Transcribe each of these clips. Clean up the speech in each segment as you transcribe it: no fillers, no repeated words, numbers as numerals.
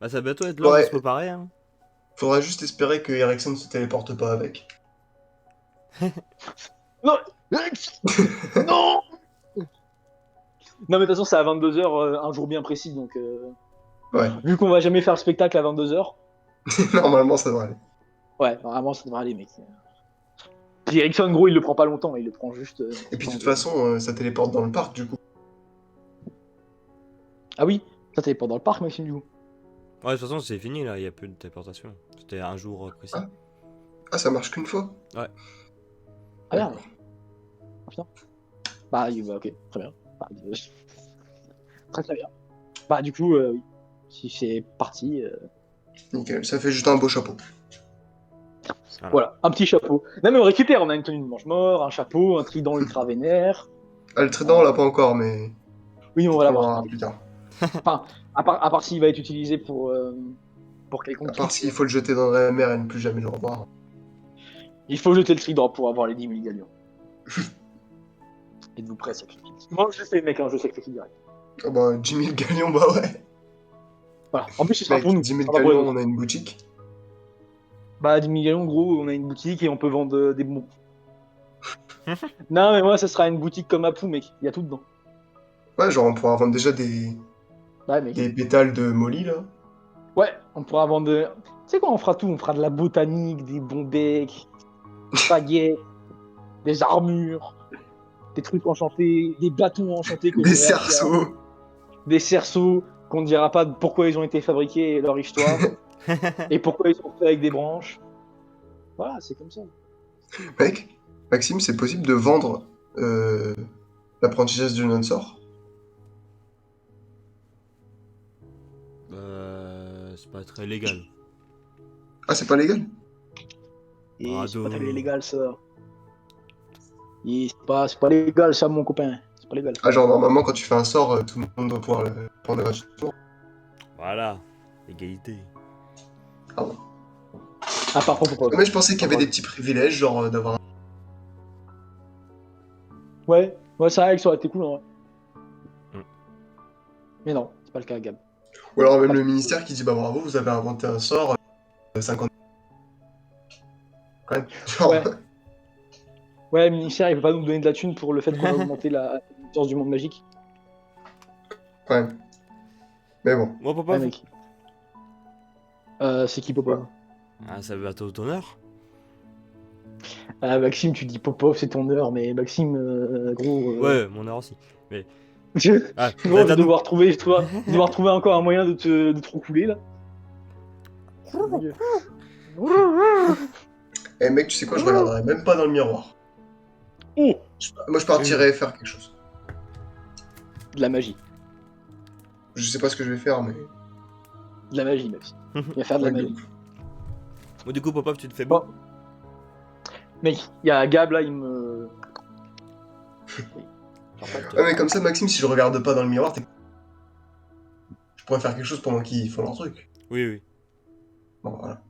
Ah, ça va bientôt être l'heure de Ouais, se préparer, hein. faudra juste espérer que Ericsson ne se téléporte pas avec. Non. Non. Non, mais de toute façon, c'est à 22h, un jour bien précis. Donc, Ouais, vu qu'on va jamais faire le spectacle à 22h, normalement ça devrait aller. ouais, vraiment, ça devrait aller, mec. Puis Ericsson, gros, il le prend pas longtemps. Il le prend juste Et puis de temps toute de. façon, ça téléporte dans le parc du coup. Ah oui, ça, t'es pas dans le parc, Maxime, du coup. Ouais, de toute façon, c'est fini là, il y a plus de téléportation. C'était un jour précis. Ah, ah, ça marche qu'une fois? Ouais. Ah merde. D'accord. Ah, putain. Bah, ok, très bien. Bah, très très bien. Bah, du coup, oui. Si c'est parti, Nickel, ça fait juste un beau chapeau. Voilà. voilà, un petit chapeau. Non, mais on récupère, on a une tenue de mange-mort, un chapeau, un trident ultra vénère. Ah, le trident, on l'a pas encore, mais Oui, on va peut-être qu'on l'avoir. l'aura plus tard. Enfin, à part s'il va être utilisé pour quelconque À part truc, s'il faut le jeter dans la mer et ne plus jamais le revoir. il faut jeter le trident pour avoir les 10 000 galions. Êtes-vous prêts à sacrifier? Moi, je sais, mec, hein, je sacrifie direct. Ah bah, 10 000 galions, bah ouais. Voilà. En plus, ce sera Mec, pour nous, 10 ce 000 sera pas pour les galions, autres. on a une boutique. Bah, 10 000 gallons, gros, on a une boutique et on peut vendre des bonbons. Non, mais moi, ça sera une boutique comme Apu, mec. Il y a tout dedans. Ouais, genre on pourra vendre déjà des, Ouais, mec. des pétales de molly là. Ouais, on pourra vendre. Tu sais quoi, on fera tout. On fera de la botanique, des bons becs, des baguettes, des armures, des trucs enchantés, des bâtons enchantés que Des j'irai acheter, cerceaux. des cerceaux qu'on ne dira pas pourquoi ils ont été fabriqués et leur histoire, et pourquoi ils sont faits avec des branches. Voilà, c'est comme ça. Mec, Maxime, c'est possible de vendre euh, l'apprentissage du non-sort? C'est pas très légal. Ah, c'est pas légal? Et c'est pas très Brado. légal, ça. Et c'est pas légal, ça, mon copain. C'est pas légal. Ah, genre normalement, quand tu fais un sort, tout le monde doit pouvoir le prendre gratuitement. Voilà. Égalité. Ah bon. Ah, par contre, faut Ah, pas. mais je pensais qu'il y Faut avait pas. des petits privilèges, genre d'avoir. Ouais, ouais, ça, ça aurait été cool, en vrai. Mm. Mais non, c'est pas le cas, Gab. Ou alors même Pas de- le ministère qui dit bah bravo, vous avez inventé un sort, 50. Quand même. Genre, Ouais, ouais, le ministère, il peut pas nous donner de la thune pour le fait qu'on a augmenté la puissance du monde magique. quand même. Mais bon. Moi, Ouais, papa. mec. C'est qui Ouais. Popov? Ah, ça va à ton honneur. Ah, Maxime, tu dis Popov, c'est ton heure, mais Maxime, gros, Ouais, mon heure aussi. Mais. Ah, gros, je t'as vais nous. devoir trouver encore un moyen de te roucouler, là. Mon Dieu. Eh mec, tu sais quoi, je regarderai même pas dans le miroir. Oh, Moi, je partirais faire quelque chose. de la magie. Je sais pas ce que je vais faire, mais. De la magie, Maxime. Il va faire de la Ouais, de magie. ouf. Bon, du coup, papa, tu te fais beau. Bon, mec, il y a Gab, là, il me... Oui. En fait, Ouais, mais comme ça, Maxime, si je regarde pas dans le miroir, je pourrais faire quelque chose pendant qu'ils font leur truc. Oui, oui. Bon, voilà.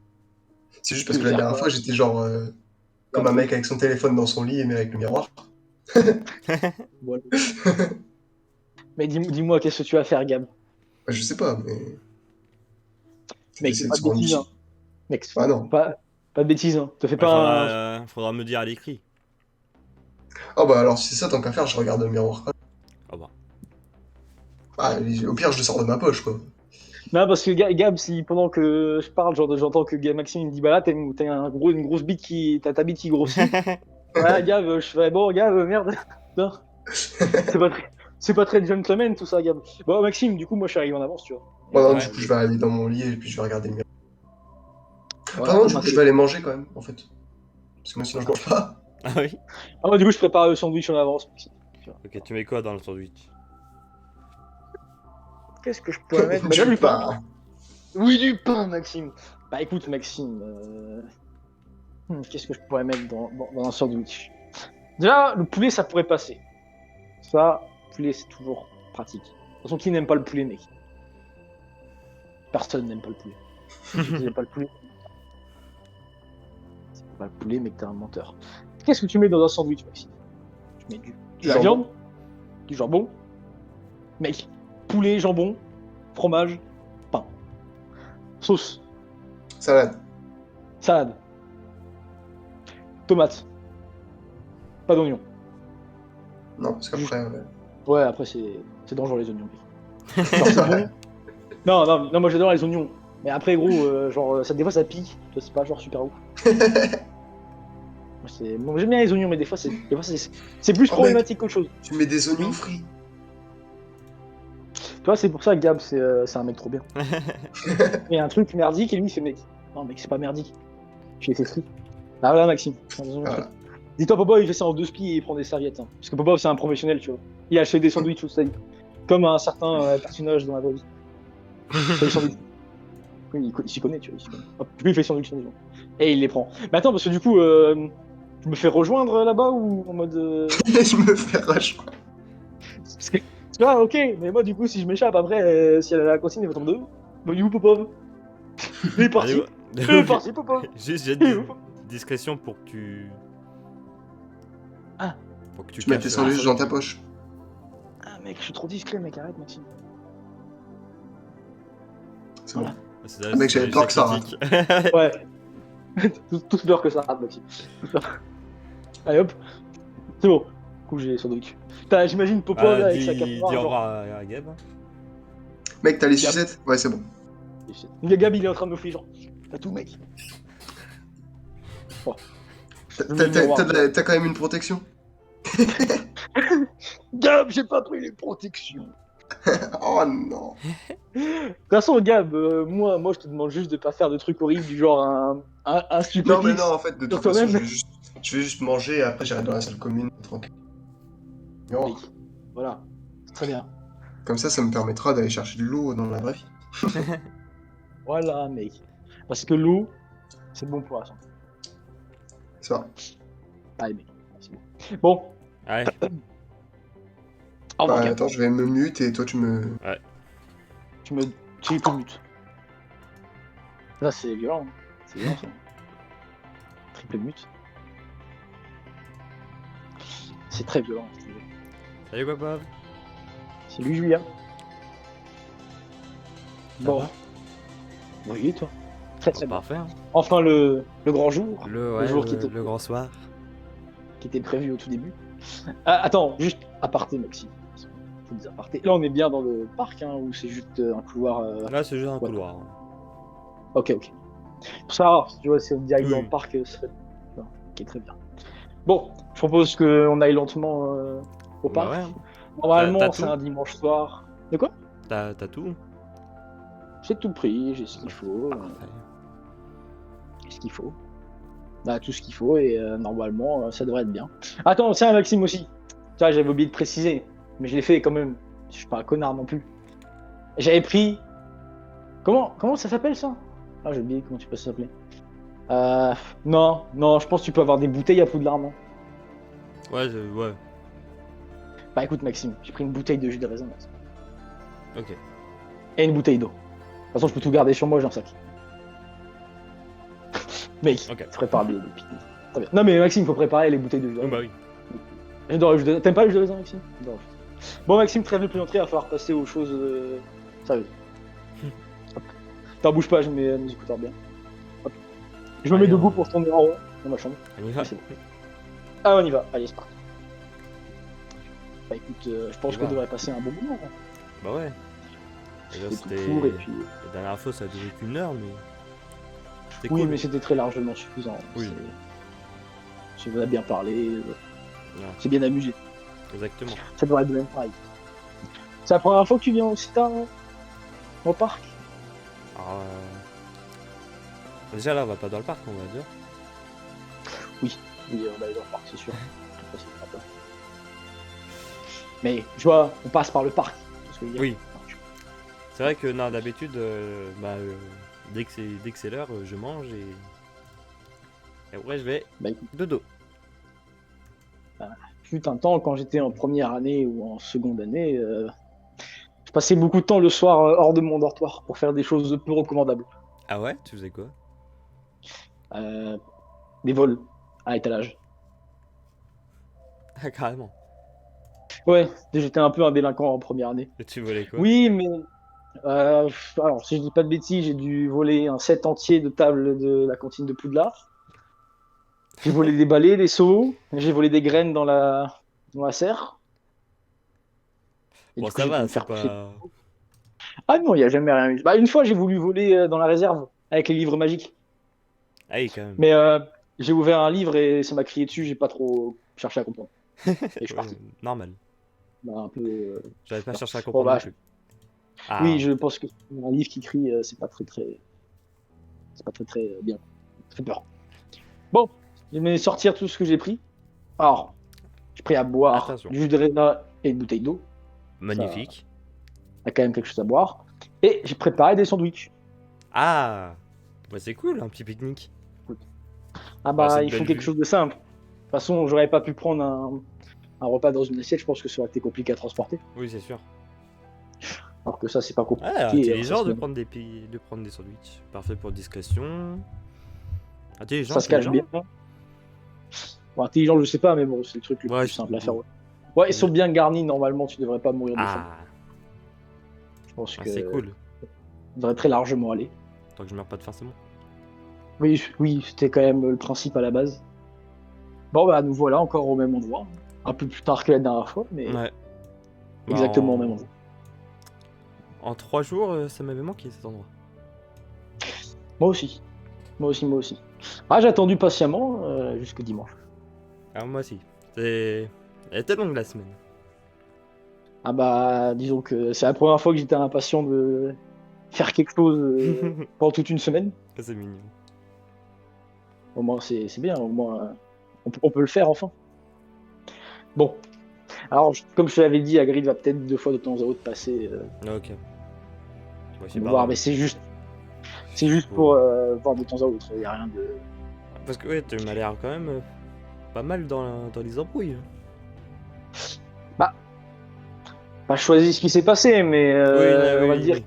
C'est juste tu parce veux que la faire dernière fois, quoi? j'étais genre comme un mec avec son téléphone dans son lit, mais avec le miroir. Voilà. Mais dis-moi, qu'est-ce que tu vas faire, Gab? Bah, je sais pas, mais. C'est Mec, fais d'essayer de pas se de rendre bêtises, hein. utile. Mec, Bah non. pas de bêtises, hein. Te fais Ouais, pas un... faudra me dire à l'écrit. Ah bah alors, si c'est ça, tant qu'à faire, je regarde le miroir. Ah bah. Ah, au pire, je le sors de ma poche, quoi. Non, parce que Gab, si pendant que je parle, j'entends que Maxime il me dit, bah là, t'as une grosse bite t'as ta bite qui grossit. Ouais, Gab, je fais, bon, Gab, merde. Non, c'est pas très gentleman tout ça, Gab. Bon, Maxime, du coup, moi, je suis arrivé en avance, tu vois. Bon, Et, non, Ouais. du coup, je vais aller dans mon lit et puis je vais regarder le miroir. voilà, Pardon, comme du un coup, je vais téléphone. aller manger quand même, en fait. Parce que moi, sinon, je mange pas. Ah oui. Ah, moi, du coup, je prépare le sandwich en avance, Maxime. Tu vois. Ok, tu mets quoi dans le sandwich? Qu'est-ce que je pourrais mettre? Bah, déjà, Du du pain. pain. Oui, du pain, Maxime. Bah, écoute, Maxime, qu'est-ce que je pourrais mettre dans un sandwich? Déjà, le poulet, ça pourrait passer. Ça, le poulet, c'est toujours pratique. De toute façon, qui n'aime pas le poulet, mec? Personne n'aime pas le poulet. Si tu n'aimes pas le poulet, c'est pas le poulet, mec, t'es un menteur. Qu'est-ce que tu mets dans un sandwich, Maxime? Tu mets de la Jambon. viande, du jambon, mec, poulet, jambon, fromage, pain. Sauce. Salade. Salade. Tomate. Pas d'oignon. Non, parce qu'après. Ouais, après, c'est dangereux les oignons. Genre, c'est bon. Non, moi j'adore les oignons. Mais après, gros, genre, des fois ça pique. Tu vois, c'est pas genre super ouf. Bon, j'aime bien les oignons, mais des fois c'est plus Oh, problématique qu'autre chose. Tu mets des oignons Oui. frits. Tu vois, c'est pour ça que Gab, c'est un mec trop bien. Il y a un truc merdique et lui, il fait mec. Non, mec, c'est pas merdique. Je l'ai fait free. Ah voilà, Maxime. Voilà. Dis-toi, Papa, il fait ça en 2 spies et il prend des serviettes. Hein. Parce que Papa, c'est un professionnel, tu vois. Il achète des sandwichs aussi. Comme un certain personnage dans la vraie vie. Il fait des sandwichs. Oui, il s'y connaît, tu vois. Hop, lui, il fait des sandwichs sur les gens. Et il les prend. Mais attends, parce que du coup, tu me fais rejoindre là-bas ou en mode. Je me fais rejoindre. Parce que, tu vois, ok, mais moi, du coup, si je m'échappe après, si elle a la consigne, elle va tomber d'eux. Bah, du coup, Popov. Il est parti. Il est parti, Popov. Juste, j'ai Il est où discrétion pour que tu. Ah. Pour que tu Tu mets tes caches. sandwichs dans ta poche. Ah, mec, je suis trop discret, mec, arrête, Maxime. C'est bon. Voilà. C'est mec, j'avais peur que ça critique. Ouais. Tous peur que ça rate, Maxime. Tous peur. Allez, hop. C'est bon. Du coup, j'ai sandwich. Putain, j'imagine Popov là, avec sa cape Dis au noire. Genre... revoir à Gab. Mec, t'as les Gab. sucettes? Ouais, c'est bon. Le Gab, il est en train de me faire genre. T'as tout, mec. Oh. T'as quand même une protection? Gab, j'ai pas pris les protections. Oh non. De toute façon, Gab, moi, je te demande juste de pas faire de trucs horribles du genre un Non, mais stupéfix. non, en fait, de toute Sur façon, toi-même. je vais juste manger et après j'irai dans la salle commune, tranquille. Non. Mec. Voilà. C'est très bien. Comme ça me permettra d'aller chercher de l'eau dans la vraie vie. Voilà, mec. Parce que l'eau, c'est bon pour la santé. C'est vrai. Allez, mec. C'est bon. Bon. Ouais. Au revoir, Gab. Attends, je vais me mute et toi tu me. Tu te mutes. Là, c'est violent. Hein. C'est violent, ça. Triple mute. C'est très violent. Salut papa. C'est lui, Julien. Ça Bon. va Oui, et toi. Très très bien. Parfait. Hein. Enfin, le grand jour Le jour qui était- le grand soir. qui était prévu au tout début. Ah, attends, juste aparté, Maxime. Faut des apartés. Là, on est bien dans le parc, hein, ou c'est juste un couloir. Là, c'est juste un Ouais. couloir. Ok. Pour savoir, tu vois, si on est direct dans Oui. le parc, ce serait. Non, ok, très bien. Bon, je propose qu'on aille lentement au Bah parc. ouais. Hein. Normalement, T'as c'est tout un dimanche soir. De quoi? T'as tout. J'ai tout pris, j'ai ce qu'il faut. Parfait. Ce qu'il faut. Bah, tout ce qu'il faut, et normalement, ça devrait être bien. Attends, tiens, Maxime aussi. Tu vois, j'avais oublié de préciser, mais je l'ai fait quand même. Je suis pas un connard non plus. J'avais pris. Comment ça s'appelle ça? Ah, j'ai oublié comment tu peux s'appeler. Non, je pense que tu peux avoir des bouteilles à Poudlard, non? Ouais, ouais. Bah écoute, Maxime, j'ai pris une bouteille de jus de raisin, Maxime. Ok. Et une bouteille d'eau. De toute façon, je peux tout garder sur moi, j'ai un sac. Mec, Ok. tu prépares des pique-niques. Très bien. Non, mais Maxime, faut préparer les bouteilles de jus de Oh, raisin. bah oui. J'adore le jus de raisin. T'aimes pas le jus de raisin, Maxime? J'adore le jus de raisin. Bon, Maxime, trêve de plaisanterie, il va falloir passer aux choses sérieuses. Hop. T'en bouge pas, je mets mes écouteurs bien. Hop. Je me mets Allez, debout on- pour tourner en rond dans ma chambre. On y va. C'est bon. Ah, on y va. Allez, c'est parti. Bah écoute, je pense On y qu'on va. devrait passer un bon moment. Hein. Bah ouais. Déjà, C'est tout c'était. court et puis. La dernière fois, ça a duré qu'une heure, mais. C'était Oui, cool. mais c'était très largement suffisant. Oui. Je vous ai bien parlé, Ouais, c'est bien amusé. exactement. Ça devrait être de même pareil. C'est la première fois que tu viens aussi tard au parc? Alors, déjà, là, on va pas dans le parc, on va dire. Oui, on va aller dans le parc, c'est sûr. Ça, c'est pas peur. Mais je vois, on passe par le parc. Parce que Oui. C'est vrai que non, d'habitude, dès que c'est l'heure, je mange et après je vais Bah écoute, dodo. fut un temps quand j'étais en première année ou en seconde année, je passais beaucoup de temps le soir hors de mon dortoir pour faire des choses peu recommandables. Ah ouais, tu faisais quoi? Des vols à étalage. Ah carrément. Ouais, j'étais un peu un délinquant en première année. Et tu volais quoi? Oui, mais Alors, si je dis pas de bêtises, j'ai dû voler un set entier de tables de la cantine de Poudlard. J'ai volé des balais, des seaux, j'ai volé des graines dans la serre. Et Bon, du coup, ça j'ai dû va, me c'est faire pousser. pas. Ah non, il n'y a jamais rien eu. Bah, une fois, j'ai voulu voler dans la réserve avec les livres magiques. Ah oui, quand même. Mais j'ai ouvert un livre et ça m'a crié dessus, j'ai pas trop cherché à comprendre. Et je suis Ouais, parti. normal. Bah, un peu. J'avais pas Voilà. cherché à Bon, comprendre bah, non plus. oui, Ah, je pense que un livre qui crie, c'est pas très très bien. Ça fait peur. Bon, je vais sortir tout ce que j'ai pris. Alors, j'ai pris à boire attention. du jus de raisin et une bouteille d'eau. Ça Magnifique. a quand même quelque chose à boire. Et j'ai préparé des sandwichs. Ah, bah c'est cool, un petit pique-nique. Ah Dans bah, cette il faut belle quelque vue. chose de simple. De toute façon, j'aurais pas pu prendre un repas dans une assiette, je pense que ça aurait été compliqué à transporter. Oui, c'est sûr. Alors que ça, c'est pas compliqué. Ah, Ça intelligent se, de prendre de prendre des sandwichs. Parfait pour discrétion. Intelligent, ça se cache bien. intelligent. Bon, intelligent, je sais pas, mais bon, c'est le truc le Ouais, plus c'est simple à faire. bon. Ouais, ils sont bien garnis, normalement, tu devrais pas mourir de faim. Ah, Je pense ah, que c'est ça cool. devrait très largement aller. Tant que je meurs pas de faim, c'est bon. Oui, oui, c'était quand même le principe à la base. Bon, bah, nous voilà encore au même endroit. Un peu plus tard que la dernière fois, mais Ouais. exactement au En... même endroit. en 3 jours, ça m'avait manqué cet endroit. Moi aussi. Moi aussi, moi aussi. Ah, j'ai attendu patiemment jusqu'au dimanche. Alors moi aussi. C'est... Elle était longue la semaine. Ah bah, disons que c'est la première fois que j'étais impatient de faire quelque chose pendant toute une semaine. C'est mignon. Au moins, c'est bien. Au moins, on peut le faire enfin. Bon. Alors, comme je te l'avais dit, Hagrid va peut-être 2 fois de temps à autre passer Ok. Moi, c'est nous pas voir, grave. mais c'est juste pour voir de temps à autre. Il n'y a rien de. Parce que ouais, tu m'as l'air quand même pas mal dans les embrouilles. Pas choisi ce qui s'est passé, mais on va oui, dire. oui.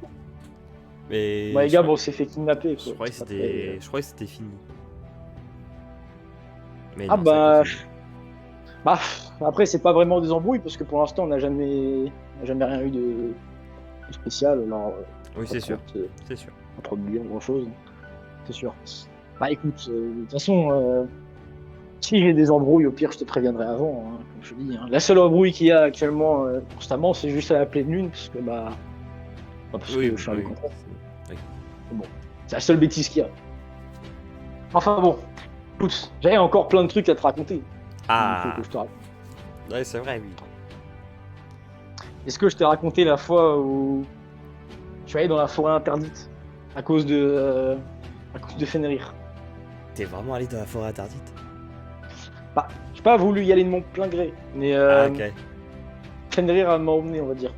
Mais Bon, les je gars, crois- bon, c'est fait kidnapper. je Quoi. croyais que C'est pas c'était, je croyais que c'était fini. Mais Ah non, ça bah, continue. bah, après, c'est pas vraiment des embrouilles parce que pour l'instant, on n'a jamais rien eu de spécial. Alors, Oui, c'est sûr, c'est sûr. pas trop de dire grand chose, c'est sûr. Bah écoute, de toute façon, si j'ai des embrouilles, au pire, je te préviendrai avant, hein, comme je te dis. Hein. La seule embrouille qu'il y a actuellement, constamment, c'est juste à la pleine lune, parce que parce Oui, que je suis un oui. mécontent. Oui. C'est la seule bêtise qu'il y a. Enfin bon, écoute, j'avais encore plein de trucs à te raconter. Il faut Ah, que je te raconte. ouais, c'est vrai, oui. Est-ce que je t'ai raconté la fois où je suis allé dans la forêt interdite à cause de Fenrir? T'es vraiment allé dans la forêt interdite? Bah, j'ai pas voulu y aller de mon plein gré, mais Ah, ok. Fenrir m'a emmené, on va dire.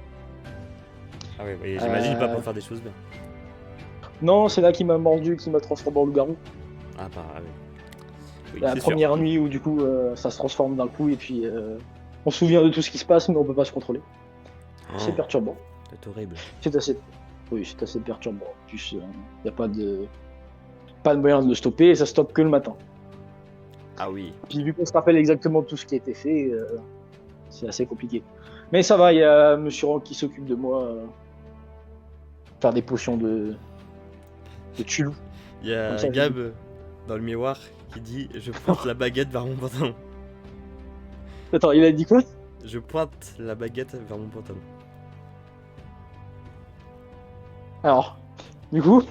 Ah oui, oui, j'imagine pas Euh, pour faire des choses bien. Non, c'est là qui m'a mordu, qui m'a transformé en loup-garou. Ah bah oui. Oui, La c'est sûr. première nuit où du coup ça se transforme d'un coup et puis on se souvient de tout ce qui se passe mais on peut pas se contrôler. C'est Oh, perturbant. c'est horrible. C'est assez, oui, c'est assez perturbant. En plus, y a pas de moyen de le stopper et ça stoppe que le matin. Ah oui. Puis vu qu'on se rappelle exactement tout ce qui a été fait, c'est assez compliqué. Mais ça va, il y a Monsieur Rock qui s'occupe de moi. Faire des potions de Tulou. Il y a Comme ça, Gab dans le miroir qui dit je pointe la baguette vers mon pantalon. Attends, il a dit quoi? Je pointe la baguette vers mon pantalon. Alors, du coup,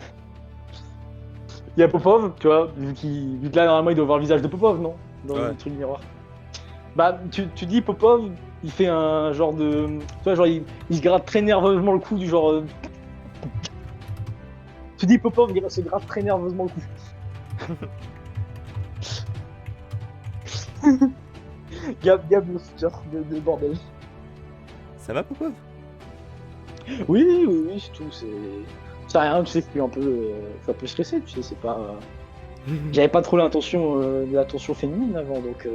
il y a Popov, tu vois, vu que là, normalement, il doit voir le visage de Popov, non? Dans Ouais. le truc miroir. Bah, tu dis Popov, il fait un genre de. Tu vois, genre, il se gratte très nerveusement le cou, du genre. Tu dis Popov, il se gratte très nerveusement le cou. Gab le genre de bordel. Ça va, Popov? Oui, c'est tout, c'est rien, tu sais, je suis un peu stressé, tu sais, c'est pas. J'avais pas trop l'intention de l'attention féminine avant, donc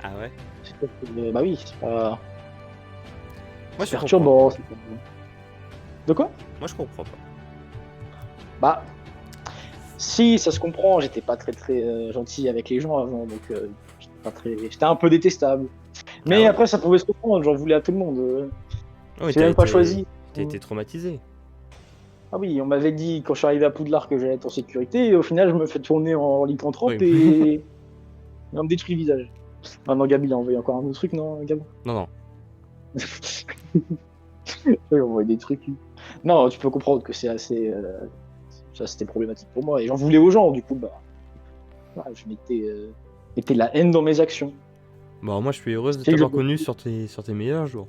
Ah ouais? bah oui, c'est pas. Moi je C'est comprends. perturbant. De quoi? Moi je comprends pas. Bah, si, ça se comprend, j'étais pas très gentil avec les gens avant, donc j'étais un peu détestable. Mais Ah ouais? après, ça pouvait se comprendre, j'en voulais à tout le monde. Oh, mais J'ai même pas choisi. T'as été traumatisé. Ah oui, on m'avait dit quand je suis arrivé à Poudlard que j'allais être en sécurité, et au final, je me fais tourner en lycanthrope Oui. et on me détruit le visage. Ah non, Gabi, il a envoyé encore un autre truc, non, Gabi? Non, non. Il a envoyé des trucs. Non, tu peux comprendre que c'est assez. Ça, c'était problématique pour moi. Et j'en voulais aux gens, du coup, bah. Voilà, je mettais la haine dans mes actions. Bon, moi, je suis heureuse de C'est que je- t'avoir connu sur tes meilleurs jours.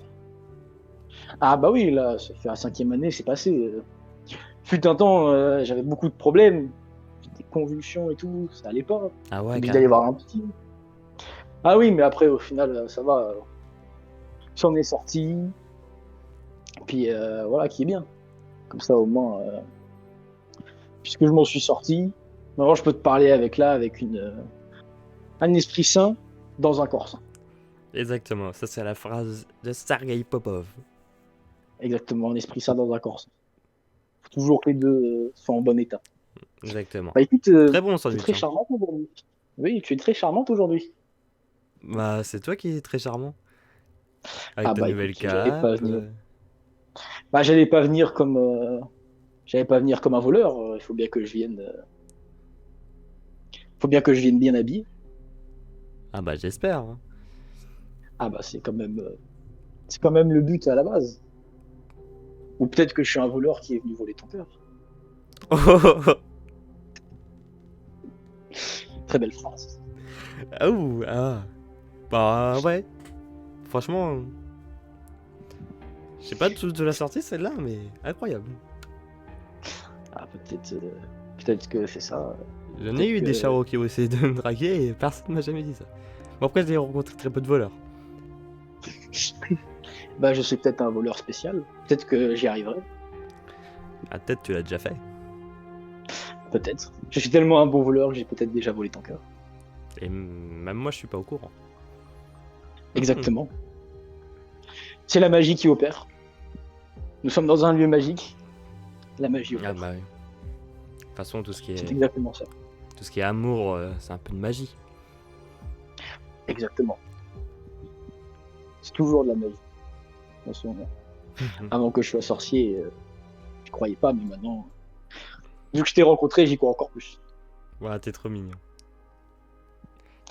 Ah bah oui, là, ça fait la 5e année, c'est passé. Fut un temps, j'avais beaucoup de problèmes, des convulsions et tout, ça allait pas. Ah J'ai ouais, obligé d'aller carrément. voir un psy. Ah oui, mais après, au final, ça va. J'en ai sorti. Puis voilà, qui est bien. Comme ça, au moins, puisque je m'en suis sorti, maintenant je peux te parler avec un esprit sain dans un corps sain. Exactement, ça c'est la phrase de Sergei Popov. Exactement, un esprit sain dans un corps sain. Faut toujours que les deux soient en bon état. Exactement. Bah écoute, Très bon tu es très sandwich, hein. charmante aujourd'hui. Oui, tu es très charmante aujourd'hui. Bah, c'est toi qui es très charmant. Avec Ah ta bah nouvelle écoute, j'allais pas cape. venir. Bah j'allais pas venir comme, j'allais pas venir comme un voleur. Il faut bien que je vienne, faut bien que je vienne bien habillé. Ah bah, j'espère, hein. Ah bah c'est quand même le but à la base. Ou peut-être que je suis un voleur qui est venu voler ton cœur. Très belle phrase. Ah, ouh, ah. Bah, ouais. Franchement, je sais pas de la sortie celle-là, mais incroyable. Ah peut-être que c'est ça. J'en ai Peut-être eu des que charros qui ont essayé de me draguer et personne m'a jamais dit ça. Bon, après, j'ai rencontré très peu de voleurs. bah je suis peut-être un voleur spécial. Peut-être que j'y arriverai. Ah, peut-être tu l'as déjà fait. Peut-être. Je suis tellement un bon voleur que j'ai peut-être déjà volé ton cœur. Et même moi, je suis pas au courant. Exactement. C'est la magie qui opère. Nous sommes dans un lieu magique. La magie Ah opère. bah oui. De toute façon, C'est exactement ça. tout ce qui est amour, c'est un peu de magie. Exactement. C'est toujours de la magie. De toute façon, avant que je sois sorcier, je croyais pas, mais maintenant, vu que je t'ai rencontré, j'y crois encore plus. Voilà, t'es trop mignon.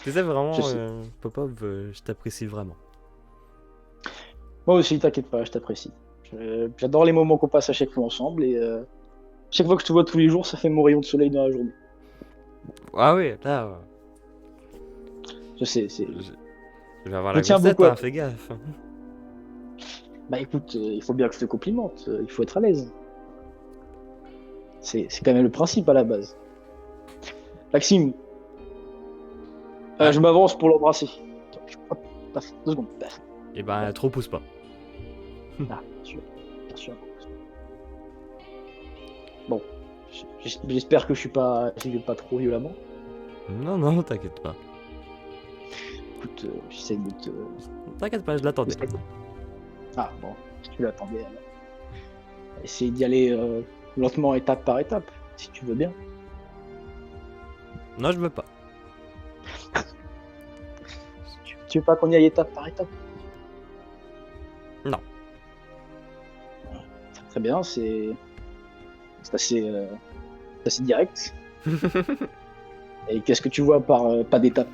Tu sais, Je vraiment, sais. Popov, je t'apprécie vraiment. Moi aussi, t'inquiète pas, je t'apprécie. J'adore les moments qu'on passe à chaque fois ensemble et chaque fois que je te vois tous les jours, ça fait mon rayon de soleil dans la journée. Ah oui, là, Je sais, c'est. je vais avoir Je la tiens grosse tête, beaucoup à hein, toi. fais gaffe. Bah écoute, il faut bien que je te complimente, il faut être à l'aise. C'est quand même le principe à la base. Maxime, Ah. je m'avance pour l'embrasser. Hop, paf, 2 secondes. Paf. Et ben, trop pousse pas. Ah, bien sûr, bien sûr. Bon, j'espère que j'y vais pas trop violemment. Non, non, t'inquiète pas. Écoute, j'essaie de te. T'inquiète pas, je l'attendais. Ah bon, si tu l'attendais, alors. Essayer d'y aller lentement, étape par étape, si tu veux bien. Non, je veux pas. Tu veux pas qu'on y aille étape par étape? Non. Très bien, c'est assez direct. Et qu'est-ce que tu vois par pas d'étape?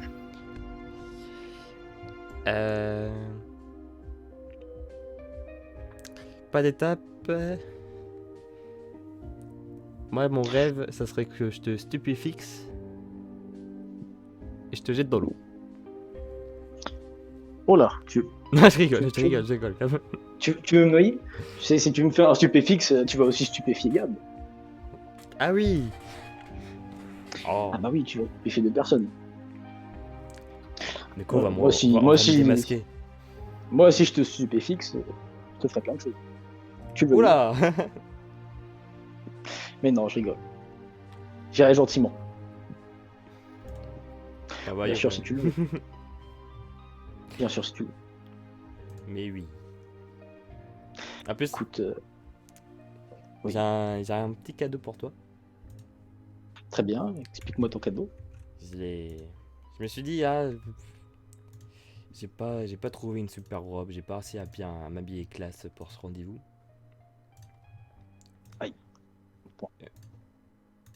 Pas d'étape. Moi, mon rêve, ça serait que je te stupéfixe et je te jette dans l'eau. Oh là, Non, je rigole, je rigole. tu veux me noyer? Tu sais, si tu me fais un stupéfixe, tu vas aussi stupéfier Gab. Ah oui. Oh, Ah bah oui, tu vas stupéfier 2 personnes. du coup, on va moi aussi, on va moi me aussi. démasquer. Moi, si je te stupéfixe, je te ferai plein de choses. Tu veux? Oula. Mais non, je rigole. J'irai gentiment. Ah bah, Bien il sûr, faut. si tu veux. Bien sûr, si tu veux. Mais oui. En plus, Écoute, oui. j'ai un petit cadeau pour toi. Très bien, explique-moi ton cadeau. Je me suis dit, ah, j'ai pas trouvé une super robe, j'ai pas réussi à bien m'habiller classe pour ce rendez-vous. Aïe. Point.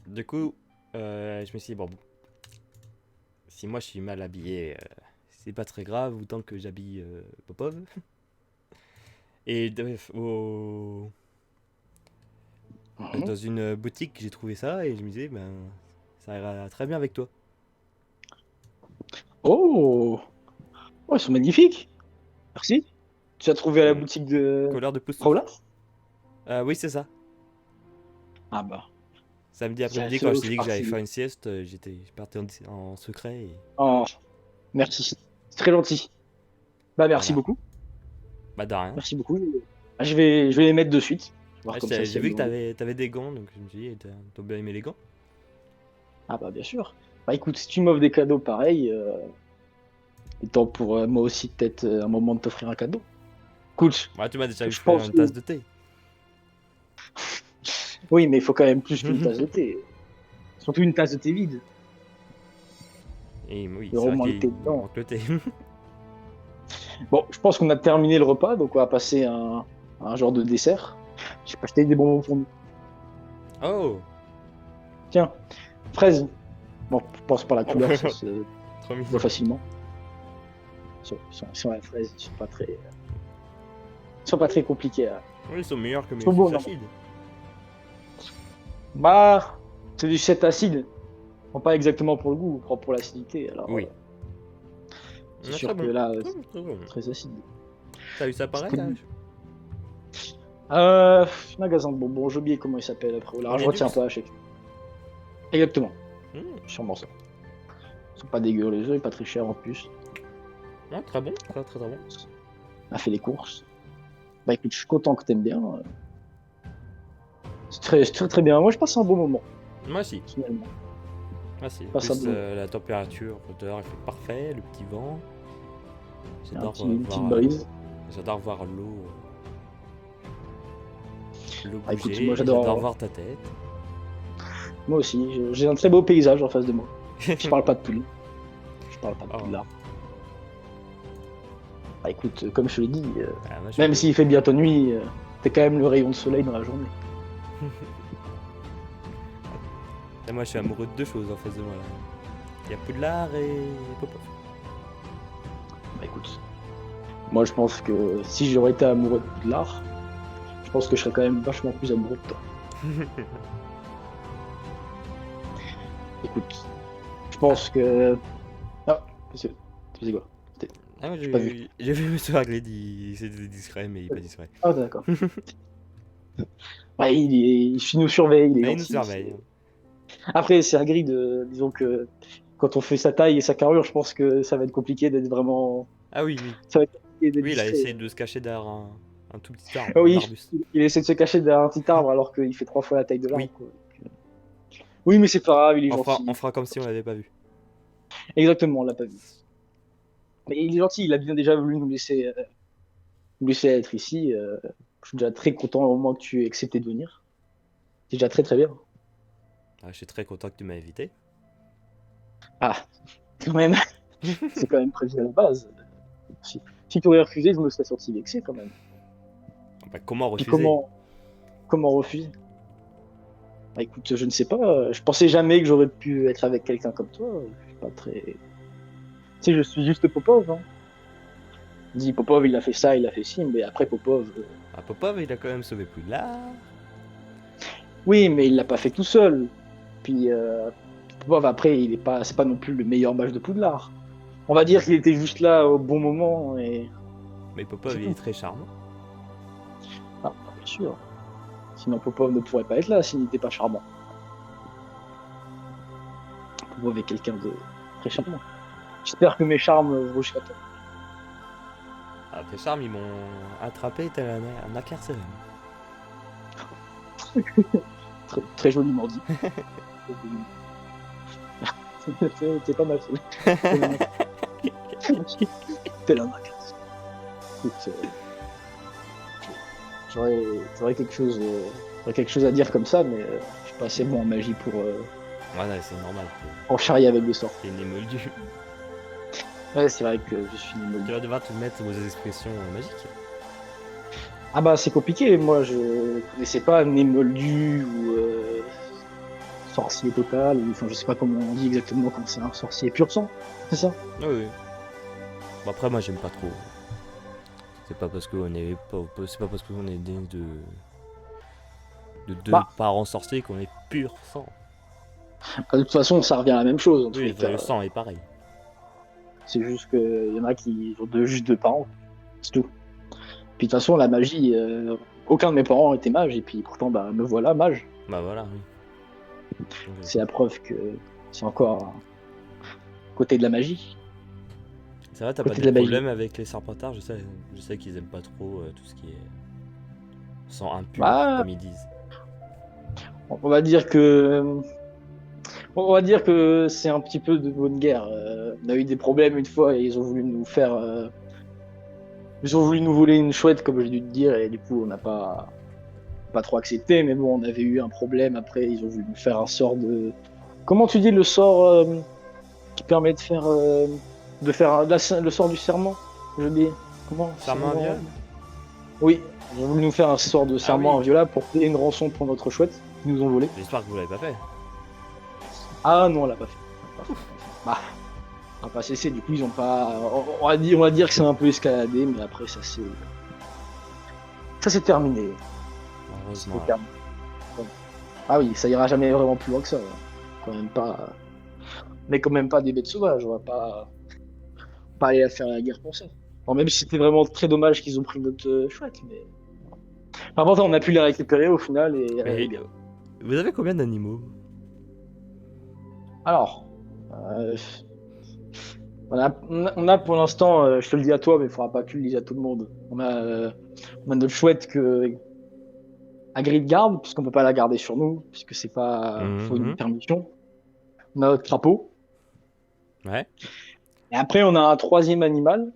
Du coup, je me suis dit, bon, si moi je suis mal habillé, c'est pas très grave, autant que j'habille Popov. Et bref, Mhm. dans une boutique, j'ai trouvé ça et je me disais, ben, ça ira très bien avec toi. Oh! Oh, ils sont magnifiques. Merci. Tu as trouvé à la Cool. boutique de Couleur de pouce. Rowlas? Oui, c'est ça. Ah bah, Samedi c'est après-midi, c'est là quand je où t'ai je dit que j'allais partais. faire une sieste, je partais en secret. Et Oh, merci. C'est très gentil. Bah, merci voilà. beaucoup. Bah, de rien. Merci beaucoup. Ah, je vais les mettre de suite. Voir Ouais, comme ça j'ai si elles vu me que vont. t'avais des gants, donc je me suis dit, t'as bien aimé les gants. Ah bah, bien sûr. Bah, écoute, si tu m'offres des cadeaux pareils, il est temps pour moi aussi peut-être un moment de t'offrir un cadeau. Écoute, Ouais, tu m'as déjà je offert pense une que... tasse de thé. Oui, mais il faut quand même plus qu'une tasse de thé. Surtout une tasse de thé vide. Et oui, Il y c'est aura au vrai moins le qu'il thé me dedans. manque le thé. Bon, je pense qu'on a terminé le repas, donc on va passer à un genre de dessert. J'ai pas acheté des bonbons pour nous. Oh, Tiens, fraises. Bon, je pense par la oh, couleur, ça se trop voit mignon. facilement. Ils sont à la fraise, ils sont pas très compliqués. Oui, ils sont meilleurs que Ils mes sont bons, sucres non? acides. Bah, c'est du 7 acide. Bon, pas exactement pour le goût, on prend pour l'acidité. Alors, Oui. c'est Très sûr que bon. là, Très bon, très bon. c'est très acide. T'as eu ça pareil, là? Magasin de bonbons, j'ai oublié comment il s'appelle après. Là, je Onion retiens Dukes. pas, je sais. Exactement, Mmh. sûrement ça. Ils sont pas dégueux les œufs, et pas très chers en plus. Ouais, très bon, très très très bon. On a fait les courses. Bah écoute, je suis content que t'aimes bien. C'est très très bien. Moi, je passe un bon moment, Moi aussi, finalement. moi aussi. Je passe un Plus bon moment. la température dehors, il fait parfait, le petit vent. Il y a J'adore une petite voir, brise. j'adore voir l'eau Ah, écoute, moi bouger. J'adore j'adore. voir ta tête. Moi aussi, j'ai un très beau paysage en face de moi. Je parle pas de Poudlard. Je parle pas de Oh. Poudlard. Bah écoute, comme je te l'ai dit, Ah, moi, je même peux- s'il fait bientôt nuit, t'es quand même le rayon de soleil dans la journée. Et moi, je suis amoureux de deux choses en face de moi là. Il y a Poudlard et Popov. Bah écoute, moi je pense que si j'aurais été amoureux de Poudlard, je pense que je serais quand même vachement plus amoureux de toi. Écoute, je pense que... Ah, qu'est-ce que... Tu faisais quoi? Ah, moi, J'ai pas vu. j'ai vu Monsieur Hargley, c'était discret, mais il est pas discret. Ah d'accord. Ouais, il nous surveille, il est Ah, il nous gentil. surveille. Après, c'est un gris de... Disons que quand on fait sa taille et sa carrure, je pense que ça va être compliqué d'être vraiment... Ah oui, oui. Ça va être compliqué d'être Oui, il a discret. essayé de se cacher derrière un tout petit arbre, Ah un oui, arbuste. il essaie de se cacher derrière un petit arbre alors qu'il fait 3 fois la taille de l'arbre. Oui, Quoi. Oui, mais c'est pas grave, il est gentil. on fera comme si on l'avait pas vu. Exactement, on l'a pas vu. Mais il est gentil, il a bien déjà voulu nous laisser être ici. Je suis déjà très content au moment que tu aies accepté de venir. C'est déjà très très bien. Ah, je suis très content que tu m'aies invité. Ah, quand même, c'est quand même prévu à la base. Si tu aurais refusé, je me serais senti vexé quand même. Bah, comment Puis refuser? comment refuser? Bah, écoute, je ne sais pas. Je pensais jamais que j'aurais pu être avec quelqu'un comme toi. Je suis pas très. Tu sais, je suis juste Popov. Hein. On dit Popov, il a fait ça, il a fait ci, mais après Popov. Ah, Popov, il a quand même sauvé Poudlard. Oui, mais il l'a pas fait tout seul. Puis Popov, après, c'est pas non plus le meilleur match de Poudlard. On va dire qu'il était juste là au bon moment et. Mais Popov, C'est il tout. est très charmant. Ah, bien sûr. Sinon Popov ne pourrait pas être là s'il n'était pas charmant. Popov est quelqu'un de très charmant. J'espère que mes charmes vont jusqu'à toi. Ah, tes charmes, ils m'ont attrapé tel un incarcéré. Très, très joliment dit. C'est pas mal. Tel un incarcéré. Écoute, j'aurais quelque chose à dire comme ça, mais je suis pas assez bon en magie pour Ouais, c'est normal. en charrier avec des sorts. T'es une émoldue. Ouais, c'est vrai que je suis une Tu vas devoir te mettre aux expressions magiques. Ah bah c'est compliqué, moi je connaissais pas Némoldu ou sorcier total, ou enfin je sais pas comment on dit exactement quand c'est un sorcier pur sang, c'est ça? Ah oui. Bon, après, moi, j'aime pas trop. C'est pas parce qu'on est c'est pas parce qu'on est né de deux Bah, parents sorciers qu'on est pur sang. de toute façon ça revient à la même chose dans tous Oui, les cas. le sang est pareil. C'est juste qu'il y en a qui ont juste deux parents, c'est tout. Puis de toute façon la magie, aucun de mes parents était mage, et puis pourtant bah me voilà mage. Bah voilà, oui. Donc, C'est la preuve que c'est encore un côté de la magie. ça va, t'as pas Côté des de la magie. problèmes avec les serpentards? Je sais qu'ils aiment pas trop tout ce qui est sang impur, Bah, comme ils disent. on va dire que c'est un petit peu de bonne guerre. On a eu des problèmes une fois et ils ont voulu nous voler une chouette, comme j'ai dû te dire, et du coup on n'a pas trop accepté. Mais bon, on avait eu un problème après. Ils ont voulu nous faire un sort de. Comment tu dis le sort qui permet de faire le sort du serment? Je dis comment? Serment inviolable? Oui, ils ont voulu nous faire un sort de Ah serment oui. inviolable pour payer une rançon pour notre chouette qu'ils nous ont volé. J'espère que vous l'avez pas fait. Ah non, on l'a pas fait. On l'a pas fait. Bah, on n'a pas cessé. Du coup, ils ont pas. On va dire que c'est un peu escaladé, mais après ça c'est terminé. Heureusement. C'est terminé. Bon. Ah oui, ça ira jamais vraiment plus loin que ça. Ouais. Quand même pas. Mais quand même pas des bêtes sauvages. On va pas aller à faire la guerre pour ça. Bon, même si c'était vraiment très dommage qu'ils ont pris notre chouette, mais. Par contre, on a pu les récupérer au final et elle allait Mais bien. vous avez combien d'animaux? Alors, on a pour l'instant, je te le dis à toi, mais il faudra pas que tu le dises à tout le monde. On a notre chouette que Hagrid garde, puisqu'on peut pas la garder sur nous, puisque c'est pas, faut une Mhm. permission. On a notre crapaud. Ouais. Et après, on a un troisième animal.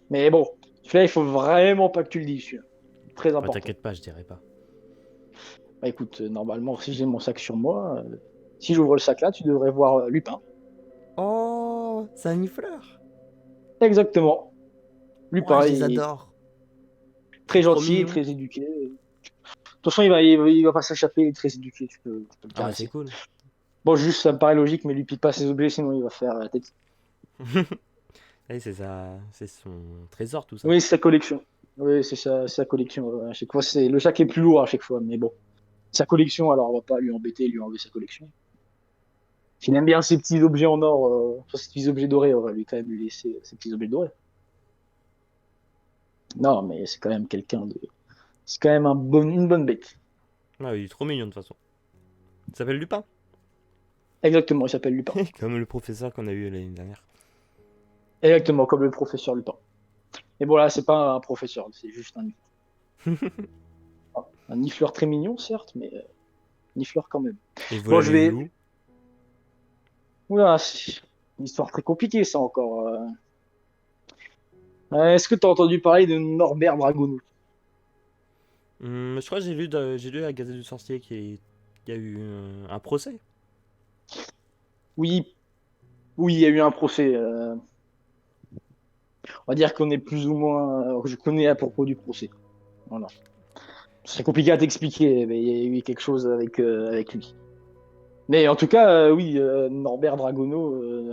Mais bon, celui-là, il faut vraiment pas que tu le dises, celui-là. Très Bah, important. t'inquiète pas, je dirai pas. Bah écoute, normalement, si j'ai mon sac sur moi, si j'ouvre le sac là, tu devrais voir Lupin. Oh, c'est un nifleur. Exactement. Ouais, Lupin, je les il est adore. très Trop gentil, mignon. très éduqué. De toute façon, il va pas s'échapper, il est très éduqué, tu peux le Ah bah c'est caresser. cool. Bon, juste, ça me paraît logique, mais lui pique pas ses objets, sinon il va faire la tête. Ouais, c'est son trésor tout ça. Oui, c'est sa collection. Oui, c'est sa collection. À chaque fois, c'est le sac est plus lourd à chaque fois, mais bon. Sa collection, alors on va pas lui embêter, lui enlever sa collection. S'il aime bien ses petits objets en or, enfin, ses petits objets dorés, on va lui quand même lui laisser ses petits objets dorés. Non, mais c'est quand même c'est quand même une bonne bête. Ah oui, il est trop mignon de toute façon. Il s'appelle Lupin. Exactement, il s'appelle Lupin. Comme le professeur qu'on a eu l'année dernière. Exactement, comme le professeur Lupin. Mais bon, là, c'est pas un professeur, c'est juste un nifleur très mignon, certes, mais nifleur quand même. Et vous Bon, je l'avez vu vais. où? Oula, c'est une histoire très compliquée, ça encore. Est-ce que tu as entendu parler de Norbert Dragonou? Je crois que j'ai lu à la Gazette du Sorcier qu'il y a eu un procès. Oui, oui, il y a eu un procès. On va dire qu'on est plus ou moins. Je connais à propos du procès. Voilà. C'est compliqué à t'expliquer, mais il y a eu quelque chose avec lui. Mais en tout cas, oui, Norbert Dragono,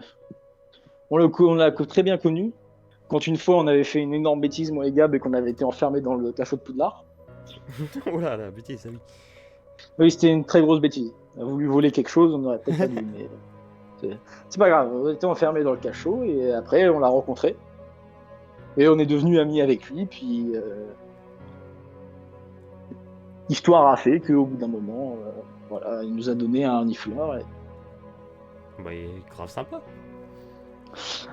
on l'a très bien connu. Quand une fois on avait fait une énorme bêtise, moi et Gab, et qu'on avait été enfermés dans le cachot de Poudlard. Oh là là, bêtise, ça oui. Oui, c'était une très grosse bêtise. On a voulu voler quelque chose, on n'aurait peut-être pas dû, mais c'est c'est pas grave. On était enfermés dans le cachot, et après on l'a rencontré. Et on est devenus amis avec lui, puis l'histoire a fait qu'au bout d'un moment, voilà, il nous a donné un nifleur. Bah, il est grave sympa.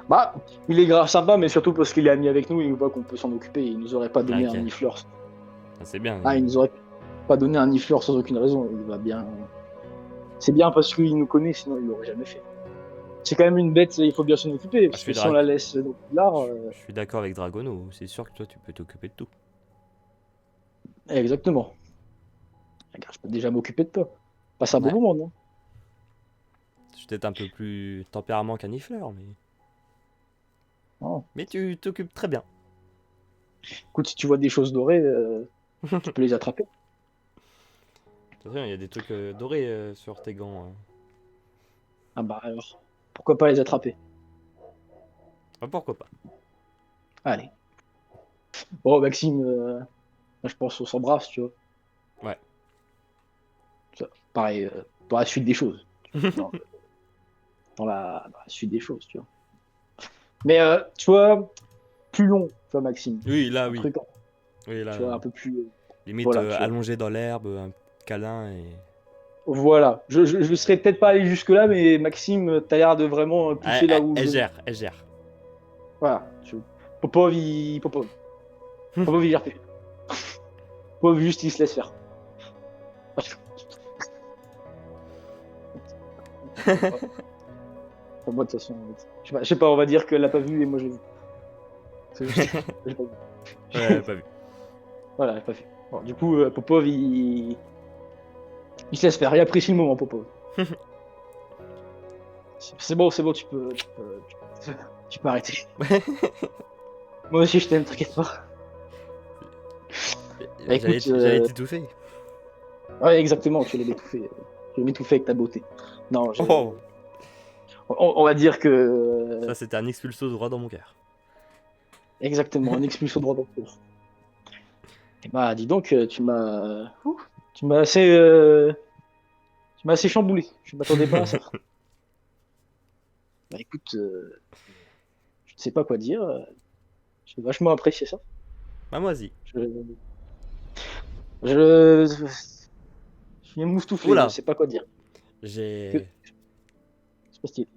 Bah, il est grave sympa, mais surtout parce qu'il est ami avec nous, il voit qu'on peut s'en occuper. Il nous aurait pas donné Ok, un nifleur. ça, c'est bien. Ah, il nous aurait pas donné un nifleur sans aucune raison. Il va bien. C'est bien parce qu'il nous connaît, sinon il l'aurait jamais fait. C'est quand même une bête, il faut bien s'en occuper, Ah, parce que si on la laisse dans Poudlard, je suis d'accord avec Dragono. C'est sûr que toi, tu peux t'occuper de tout. exactement. Regarde, je peux déjà m'occuper de toi. Passe un bon Ouais. moment, non? Je suis peut-être un peu plus tempérament qu'un nifleur, mais... Non. Mais tu t'occupes très bien. Écoute, si tu vois des choses dorées, tu peux les attraper. Attention, il y a des trucs dorés sur tes gants, hein. Ah bah alors, pourquoi pas les attraper? Ah, pourquoi pas. Allez. Bon, Maxime, je pense qu'on s'embrasse, tu vois. Ouais. Pareil, dans la suite des choses. Dans, dans la suite des choses, tu vois. Mais tu vois, plus long, tu vois, Maxime. Oui, là, Un oui. truc, Oui, là, tu vois, un peu plus. limite Voilà, tu vois. allongé dans l'herbe, un câlin et... Voilà. Je serais peut-être pas allé jusque-là, mais Maxime, t'as l'air de vraiment Ah, pousser là où je elle veux. gère, elle gère. Voilà. Popov, Popov. Popov, il gère plus. Popov, juste, il se laisse faire. Enfin, moi, de toute façon, je sais pas, on va dire qu'elle l'a pas vu et moi, je l'ai vu. C'est juste. J'ai pas vu. Ouais, pas vu. Voilà, j'ai pas vu. Bon, du coup, Popov, il se laisse faire. Il apprécie le moment, Popov. C'est bon, tu peux arrêter. Moi aussi, je t'aime, t'inquiète pas. Bah, écoute, J'allais t'étouffer. ouais, exactement, tu l'as étouffé. Tu l'as étouffé avec ta beauté. Non, Oh, on va dire que. ça c'était un expulso droit dans mon cœur. Exactement, un expulsion droit dans le cours. Et bah, dis donc, tu m'as assez. Tu m'as assez chamboulé. Je m'attendais pas à ça. Bah, écoute, je ne sais pas quoi dire. J'ai vachement apprécié ça. Bah, moi aussi. Je. Je. Je suis époustouflé, je Oula, sais pas quoi dire. Que. j'ai C'est pas stylé.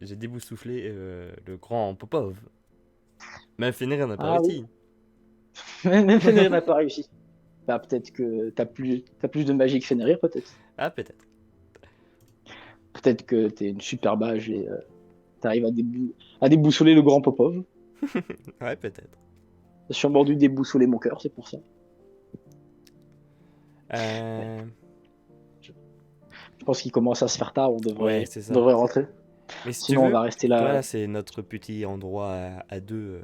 j'ai déboussouflé le grand Popov. Même Fenrir n'a pas Ah oui. réussi. Même Fenrir n'a pas réussi. Bah, peut-être que t'as plus de magie que Fenrir, peut-être. Ah, peut-être. Peut-être que t'es une super mage et t'arrives à déboussoler le grand Popov. Ouais, peut-être. T'as sûrement dû déboussoler mon cœur, c'est pour ça. Ouais. Euh... Je pense qu'il commence à se faire tard, Ouais, c'est on ça. devrait rentrer. Mais si tu Sinon, on veux, va rester tu vois, là. là, c'est notre petit endroit à deux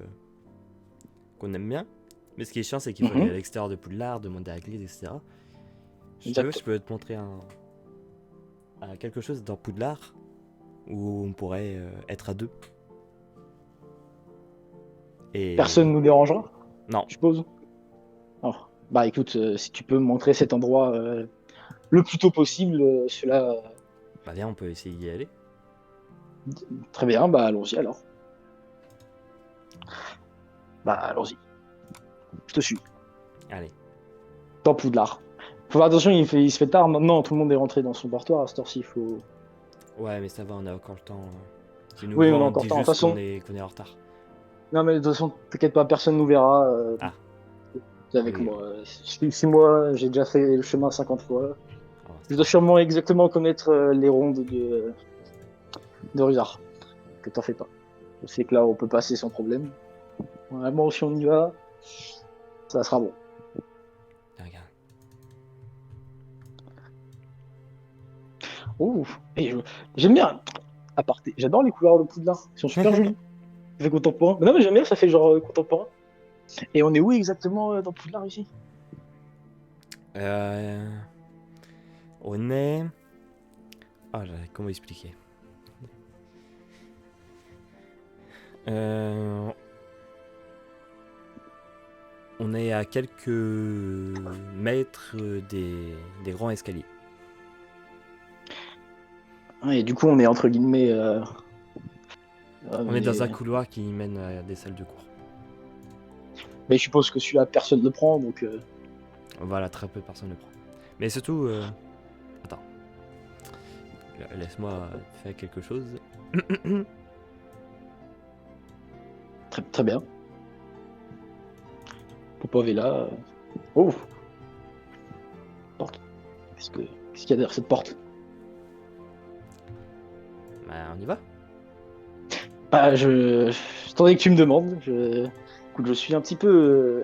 qu'on aime bien. Mais ce qui est chiant, c'est qu'il faut aller à Mhm, l'extérieur de Poudlard, demander à l'église, etc. Si tu veux, je exact. peux te montrer quelque chose dans Poudlard où on pourrait être à deux. Personne Et nous dérangera, non, je suppose. Alors, bah écoute, si tu peux me montrer cet endroit le plus tôt possible, cela. bah viens, on peut essayer d'y aller. Très bien, bah allons-y alors. Bah allons-y. Je te suis. Allez. Dans Poudlard. Faut faire attention, il se fait tard maintenant, tout le monde est rentré dans son dortoir à cette heure-ci. Ouais, mais ça va, on a encore le temps. Tu nous Oui, vois, on a on te encore dit temps. De toute juste façon, qu'on est en retard. non mais de toute façon, t'inquiète pas, personne nous verra. Ah, T'es avec oui. moi. Si moi, j'ai déjà fait le chemin 50 fois. Oh, Je dois sûrement exactement connaître les rondes de Rusard. Que t'en fais pas. Je sais que là, on peut passer sans problème. Vraiment, si on y va, ça sera bon. regarde. Ouh, et j'aime bien. J'adore les couleurs de Poudlard. Ils sont super jolies. Ça fait contemporain. Mais non, mais j'aime bien, ça fait genre contemporain. Et on est où exactement dans Poudlard ici? On est... Ah, comment expliquer On est à quelques mètres des grands escaliers. Et du coup, on est entre guillemets. On est dans un couloir qui mène à des salles de cours. Mais je suppose que celui-là, personne ne le prend, donc. Voilà, très peu de personnes le prend. Mais surtout... Attends. Laisse-moi faire quelque chose. Très, très bien. Popov est là. Oh! Porte. Qu'est-ce qu'il y a derrière cette porte? Bah, on y va. Bah, j'attendais que tu me demandes. Écoute, je suis un petit peu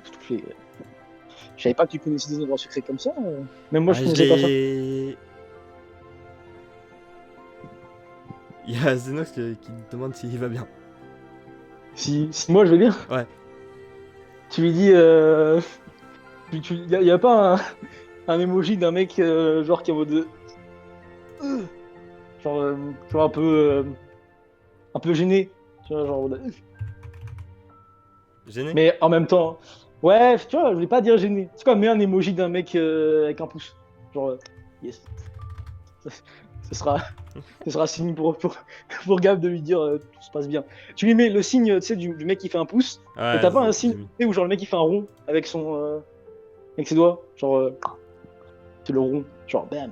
estoufflé. Je savais pas que tu connaissais des endroits secrets comme ça. Même moi, je Ah, connaissais pas ça. Il y a Zenox qui demande s'il va bien. Si moi, je vais bien. Ouais. Tu lui dis. Y a pas un emoji d'un mec genre qui est en mode. Genre, tu vois, un peu gêné. Tu vois, genre. Gêné? Mais en même temps. Ouais, tu vois, je voulais pas dire gêné. C'est comme, mets un emoji d'un mec avec un pouce. Genre, yes. Ça, ce sera, ce sera signe pour Gab de lui dire tout se passe bien. Tu lui mets le signe, tu sais, du mec qui fait un pouce. Et Ouais, t'as pas un j'ai signe, mis. tu sais, où genre le mec qui fait un rond avec avec ses doigts. Genre, c'est le rond. Genre, bam.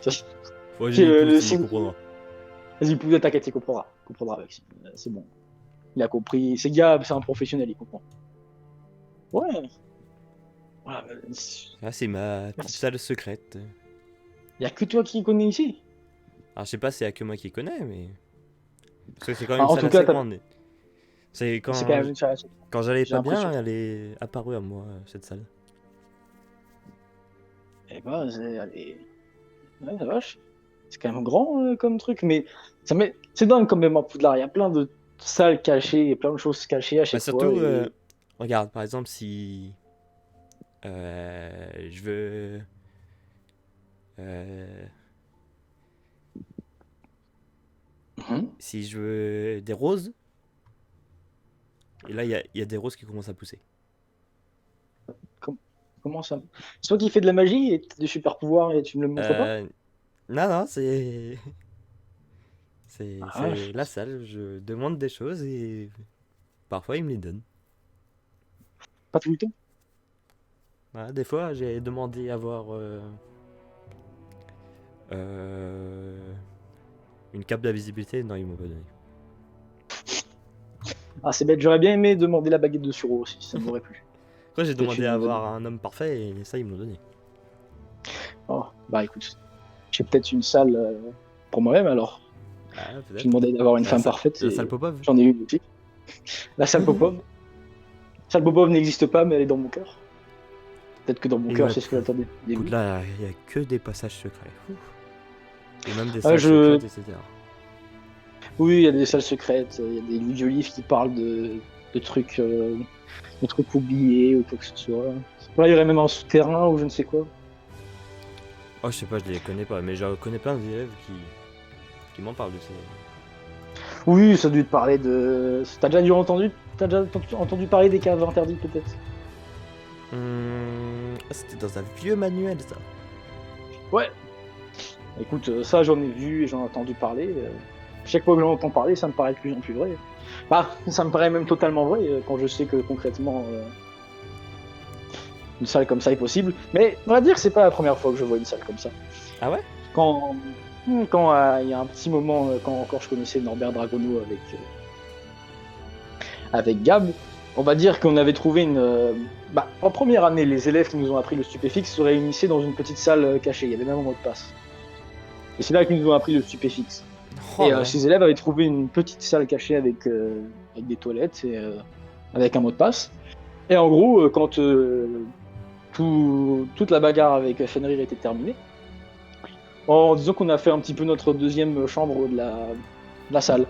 Ça, Ouais, c'est j'ai le poussé, il signe. comprendra. Vas-y, pousse, t'inquiète, il comprendra. Il comprendra, Maxime. C'est bon. Il a compris. C'est Gab, c'est un professionnel, il comprend. Ouais. Voilà, Ah, c'est ma petite salle secrète. y a que toi qui connais ici. Alors, je sais pas s'il y a que moi qui connais, mais. Parce que c'est quand même Enfin, une en salle tout cas, assez grande. C'est c'est quand quand, même une chasse. quand j'allais J'ai pas l'impression. bien, elle est apparue à moi, cette salle. Eh ben, ouais, la vache. C'est quand même grand comme truc, mais c'est dingue quand même à Poudlard. Il y a plein de salles cachées et plein de choses cachées à Bah, chaque fois. surtout, Et... regarde, par exemple, si je veux. euh, Mhm. si je veux des roses, et là, il y a des roses qui commencent à pousser. Com- Comment ça? C'est toi qui fais de la magie et des super pouvoirs et tu ne me le montres pas? Euh, non, non, c'est. Ah, C'est la salle, je demande des choses et parfois ils me les donnent. pas tout le temps. Voilà, des fois j'ai demandé à avoir euh, une cape d'invisibilité, non ils m'ont pas donné. Ah, c'est bête. J'aurais bien aimé demander la baguette de Suro aussi. Ça m'aurait plu. Après j'ai Peut-être demandé une à nouvelle. avoir un homme parfait et ça ils me l'ont donné. Oh, bah écoute, j'ai peut-être une salle pour moi-même alors. Ah J'ai peut-être. demandé d'avoir une La, femme parfaite la salle et Popov. j'en ai une aussi. La salle Popov. La salle Popov n'existe pas, mais elle est dans mon cœur. Peut-être que dans mon Et cœur, ouais, c'est ce que j'attendais au début. Poudlard, il y a que des passages secrets. Ouf. Et même des Ah, salles secrètes, etc. Oui, il y a des salles secrètes, il y a des audiolivres qui parlent de trucs oubliés ou quoi que ce soit. Là, il y aurait même un souterrain ou je ne sais quoi. Oh je sais pas, je les connais pas, mais je connais plein d'élèves qui m'en parlent de ces... Oui, ça a dû te parler de. T'as déjà entendu parler des caves interdites peut-être. Ah, c'était dans un vieux manuel ça. Ouais. Écoute, ça j'en ai vu et j'en ai entendu parler. Chaque fois que j'en entends parler, ça me paraît de plus en plus vrai. Bah, ça me paraît même totalement vrai quand je sais que concrètement une salle comme ça est possible. Mais on va dire que c'est pas la première fois que je vois une salle comme ça. Ah ouais? Quand quand il y a un petit moment, quand encore je connaissais Norbert Dragono avec Gab, on va dire qu'on avait trouvé en première année, les élèves qui nous ont appris le stupéfixe se réunissaient dans une petite salle cachée. Il y avait même un mot de passe. Et c'est là qu'ils nous ont appris le stupéfixe. Oh Et là là. ces élèves avaient trouvé une petite salle cachée avec des toilettes et avec un mot de passe. Et en gros, quand toute la bagarre avec Fenrir était terminée, en disant qu'on a fait un petit peu notre deuxième chambre de la salle.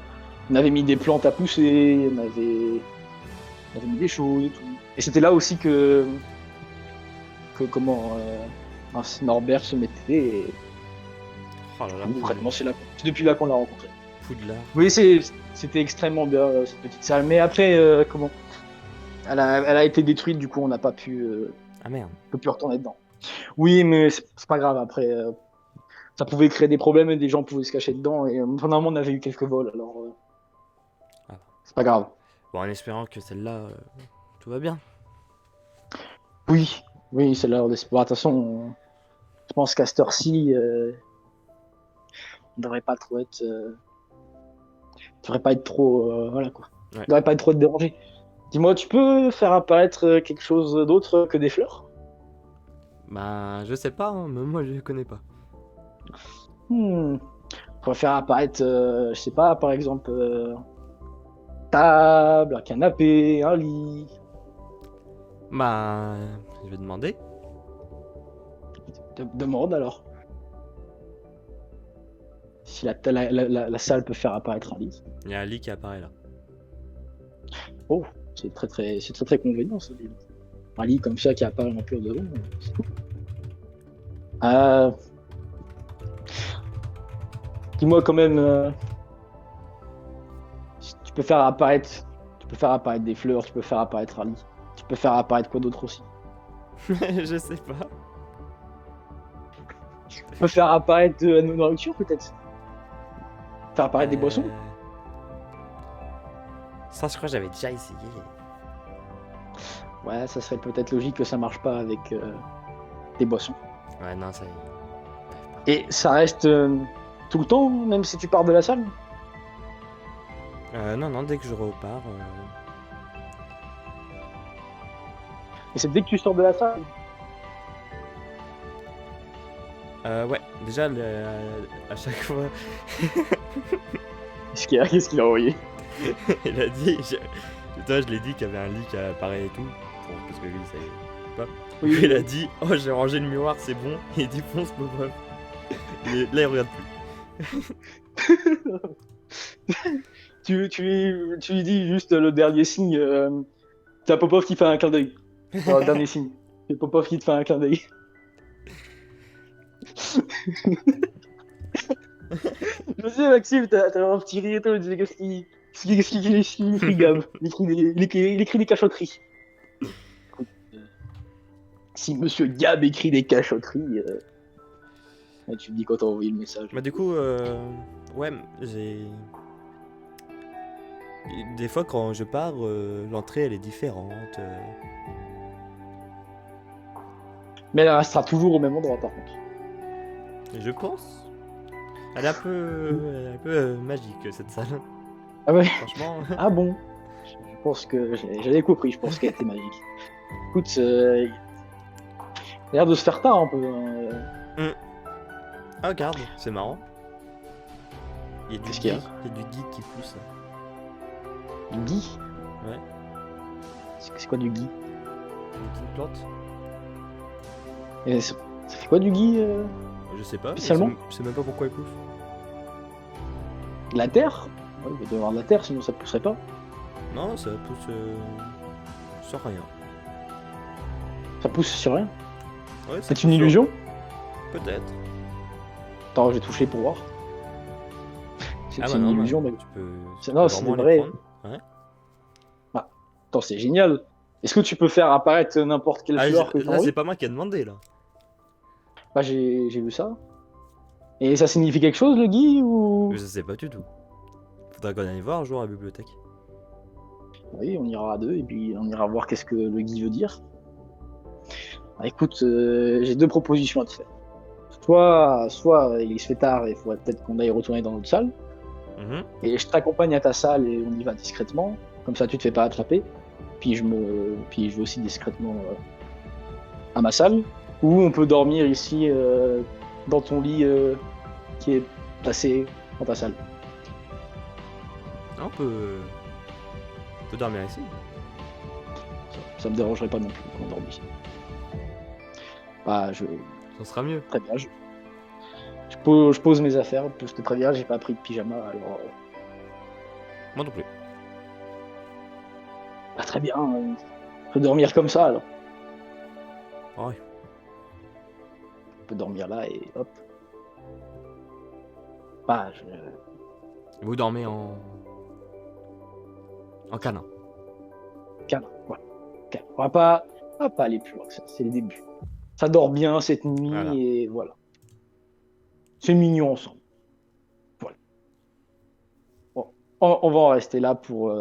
On avait mis des plantes à pousser, on avait mis des choses et tout. Et c'était là aussi que Norbert se mettait. Et Oh là là, concrètement, c'est depuis là qu'on l'a rencontré. Poudlard. Oui, c'était extrêmement bien cette petite salle. Mais après, elle a été détruite, du coup, on n'a pas pu, Ah merde. peut plus retourner dedans. Oui, mais c'est pas grave. Après, ça pouvait créer des problèmes et des gens pouvaient se cacher dedans. Et pendant un moment, on avait eu quelques vols, alors Ah. c'est pas grave. Bon, en espérant que celle-là, tout va bien. Oui, oui, c'est l'heure d'espoir. De toute façon, je pense qu'à cette heure-ci, on devrait pas trop être, devrait pas être trop, voilà quoi. Ouais. On devrait pas être trop dérangé. Dis-moi, tu peux faire apparaître quelque chose d'autre que des fleurs? Bah, je sais pas, hein, même moi je connais pas. On pourrait faire apparaître, je sais pas, par exemple, table, un canapé, un lit. Bah, je vais demander. Demande alors. Si la salle peut faire apparaître un lit. Il y a un lit qui apparaît là. Oh, C'est très très convenient ce lit. Un lit comme ça qui apparaît en pur devant, c'est tout. Euh, Dis-moi quand même, si tu peux faire apparaître des fleurs, tu peux faire apparaître un lit, tu peux faire apparaître quoi d'autre aussi? Je sais pas. Tu peux faire apparaître de la nourriture peut-être? Faire apparaître des boissons? Ça, je crois que j'avais déjà essayé. Ouais, ça serait peut-être logique que ça marche pas avec des boissons. Ouais, non, ça y est. Et ça reste tout le temps, même si tu pars de la salle? Non, dès que je repars. Et c'est dès que tu sors de la salle? Ouais, déjà, à chaque fois, Qu'est-ce qu'il a envoyé? il a dit. Toi, je l'ai dit qu'il y avait un lit qui apparaît et tout. Parce que lui, ça y est. Oui, Il a dit, oh, j'ai rangé le miroir, c'est bon. Il défonce Popov. Là, il regarde plus. tu lui dis juste le dernier signe. T'as Popov qui fait un clin d'œil. Enfin, le dernier signe. C'est Popov qui te fait un clin d'œil. Je sais, Maxime, t'as un petit rire et tout. Tu dis qu'est-ce qu'il écrit, Gab? Il écrit des cachotteries. Si Monsieur Gab écrit des cachotteries, tu me dis quand t'as envoyé le message. Bah, du coup, ouais, j'ai. Des fois, quand je pars, l'entrée elle est différente. Mais elle restera toujours au même endroit par contre. Je pense. Elle est un peu magique cette salle. Ah ouais? Franchement. Ah bon? Je pense que j'avais compris, je pense qu'elle était magique. Écoute, il a l'air de se faire tard un peu. Ah, regarde, c'est marrant. Il y a du Qu'est-ce qu'il y a? gui, il y a du gui qui pousse. Du gui? Ouais. C'est quoi du gui? Une plante. Et ça fait quoi du gui? Je sais pas. Spécialement Je sais même pas pourquoi il pousse. De la terre? Ouais, il doit y avoir de la terre, sinon ça pousserait pas. Non, ça pousse sur rien. Ça pousse sur rien. Ouais, ça C'est une pousse sur- illusion? Peut-être. Attends, j'ai touché pour voir. C'est Ah bah une non, illusion, bah, mais. tu peux. C'est- tu non, peux c'est vraiment les vrai. prendre. Ouais. Attends, c'est génial. Est-ce que tu peux faire apparaître n'importe quelle Ah, fleur que là, t'as envie? c'est pas moi qui a demandé là. Bah, j'ai vu ça. Et ça signifie quelque chose, le gui, ou... Je sais pas du tout. Faudra qu'on aille voir un jour à la bibliothèque. Oui, on ira à deux, et puis on ira voir qu'est-ce que le gui veut dire. Bah, écoute, j'ai deux propositions à te faire. Soit il se fait tard et il faudrait peut-être qu'on aille retourner dans notre salle. Mhm. Et je t'accompagne à ta salle et on y va discrètement. Comme ça, tu te fais pas attraper. Puis je vais aussi discrètement à ma salle. Ou on peut dormir ici dans ton lit qui est placé dans ta salle. Ah, on peut dormir ici. Ça me dérangerait pas non plus qu'on dorme ici. Bah, Ça sera mieux. très bien. Je pose mes affaires. Je te préviens, j'ai pas pris de pyjama. Alors, Moi non plus. bah, très bien. On peut dormir comme ça alors. Ouais. On peut dormir là et hop. Bah, Vous dormez en câlin. câlin, voilà. Câlin. On va pas aller plus loin que ça. C'est le début. Ça dort bien cette nuit Voilà. et voilà. C'est mignon ensemble. Voilà. Bon, on va en rester là pour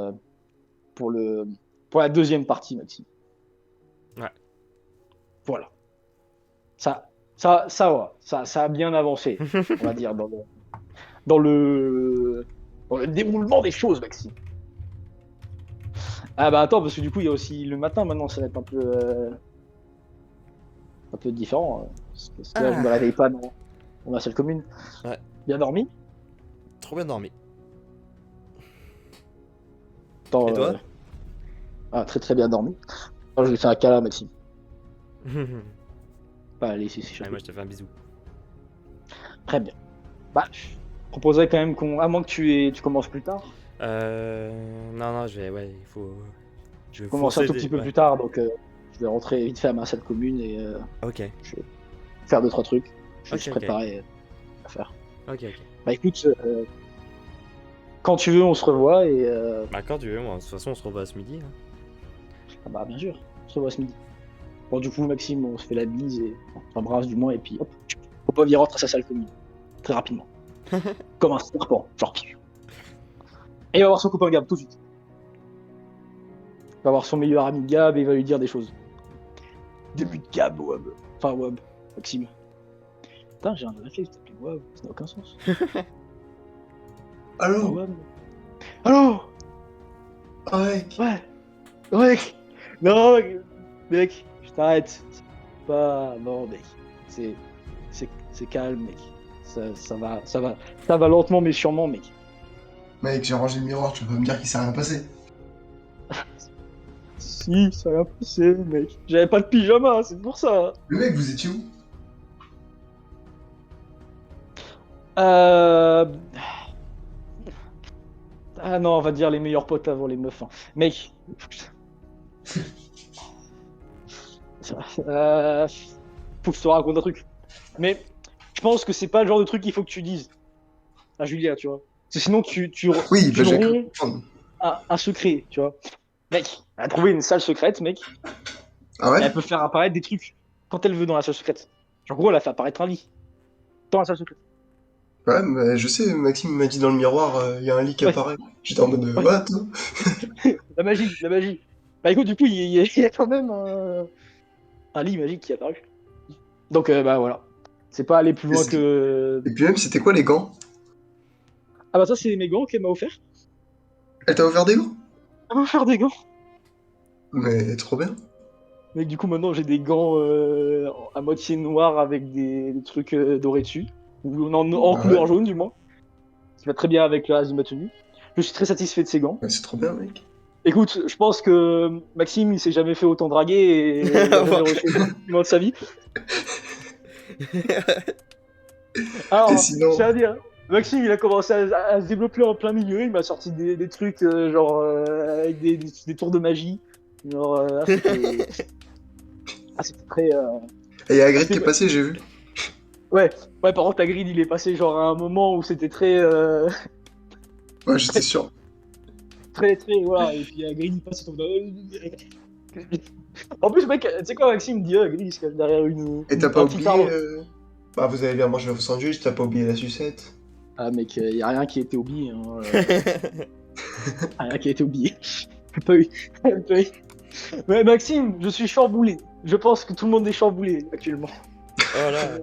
la deuxième partie, Maxime. Ouais. Voilà. Ça va. Ça a bien avancé, on va dire, dans le déroulement des choses, Maxime. Ah bah attends, parce que du coup, il y a aussi le matin maintenant, ça va être un peu différent. Parce que là, je me réveille pas dans ma salle commune. Ouais. Bien dormi? Trop bien dormi. Attends, Et toi? Ah, très très bien dormi. Attends, je vais faire un câlin, Maxime. Pas aller laisser Ouais, s'échapper. moi je te fais un bisou. Très bien. Bah, je proposerais quand même à moins que tu commences plus tard. Non, je vais. Ouais, il Je vais commencer un tout forcer petit peu ouais. plus tard, donc je vais rentrer vite fait à ma salle commune et Ok, je vais faire 2-3 trucs. Je vais Ok, se ok. préparer à faire. ok. Bah écoute, quand tu veux, on se revoit et Bah, quand tu veux, moi. De toute façon, on se revoit ce midi. Hein. ah bah bien sûr, on se revoit ce midi. Bon du coup Maxime, on se fait la bise et on s'embrasse du moins et puis hop, Popov il rentre à sa salle commune très rapidement, comme un serpent, genre. Et il va voir son copain Gab tout de suite. Il va voir son meilleur ami Gab et il va lui dire des choses. Début de Gab, Wab. Enfin Wab, Maxime. Putain, j'ai un réflexe de t'appeler Wab, ça n'a aucun sens. Ah, Allô? Wab. Allô? Ah ouais. Ouais. Mec. Non, mec, je t'arrête. C'est pas. Non, mec. C'est calme, mec. Ça va lentement mais sûrement, mec. Mec, j'ai rangé le miroir, tu peux me dire qu'il s'est rien passé. Si, ça va passer, mec. J'avais pas de pyjama, c'est pour ça. Le mec, vous étiez où? Euh... Ah non, on va dire les meilleurs potes avant les meufs. Hein. Mec. Faut que je te raconte un truc. Mais je pense que c'est pas le genre de truc qu'il faut que tu dises à Julia, tu vois. Parce que sinon, Oui, tu bah j'ai cru romps comprendre. un secret, tu vois. Mec, elle a trouvé une salle secrète, mec. Ah Et ouais? elle peut faire apparaître des trucs quand elle veut dans la salle secrète. Genre, en gros, elle a fait apparaître un lit dans la salle secrète. Ouais, mais je sais, Maxime m'a dit dans le miroir, il y a un lit qui Ouais, apparaît. J'étais en mode, ouais. what? La magie, la magie. Bah écoute, du coup, il y a quand même un lit magique qui est apparu. Donc, bah voilà. C'est pas aller plus Et, loin que. et puis même, c'était quoi les gants? Ah bah ça, c'est mes gants qu'elle m'a offert. Elle t'a offert des gants? Elle m'a offert des gants. Mais trop bien. Mec, du coup, maintenant, j'ai des gants à moitié noirs avec des trucs dorés dessus. Ou en Bah ouais, couleur jaune, du moins. Qui va très bien avec le reste de ma tenue. Je suis très satisfait de ces gants. ouais, c'est trop bien, mec. Écoute, je pense que Maxime, il s'est jamais fait autant draguer et il a jamais reçu autant de compliments de sa vie. Et Alors, je sinon, tiens à dire, Maxime, il a commencé à se développer en plein milieu. Il m'a sorti des trucs genre avec des tours de magie. Genre, c'était très. il y a Hagrid qui C'était- est passé, j'ai vu. Ouais, ouais, par contre, ta grid, il est passé genre à un moment où c'était très. Ouais, j'étais sûr. Très, voilà. Et puis Hagrid, il passe ton. En plus, mec, tu sais quoi, Maxime me dit, Hagrid, il se cache derrière Et t'as pas un petit oublié, arbre. bah vous avez bien mangé vos sandwichs, t'as pas oublié la sucette. Ah, mec, y a rien qui a été oublié. Hein, rien qui a été oublié. Pas eu. Pas eu. Ouais, Maxime, je suis chamboulé. Je pense que tout le monde est chamboulé actuellement. Oh là.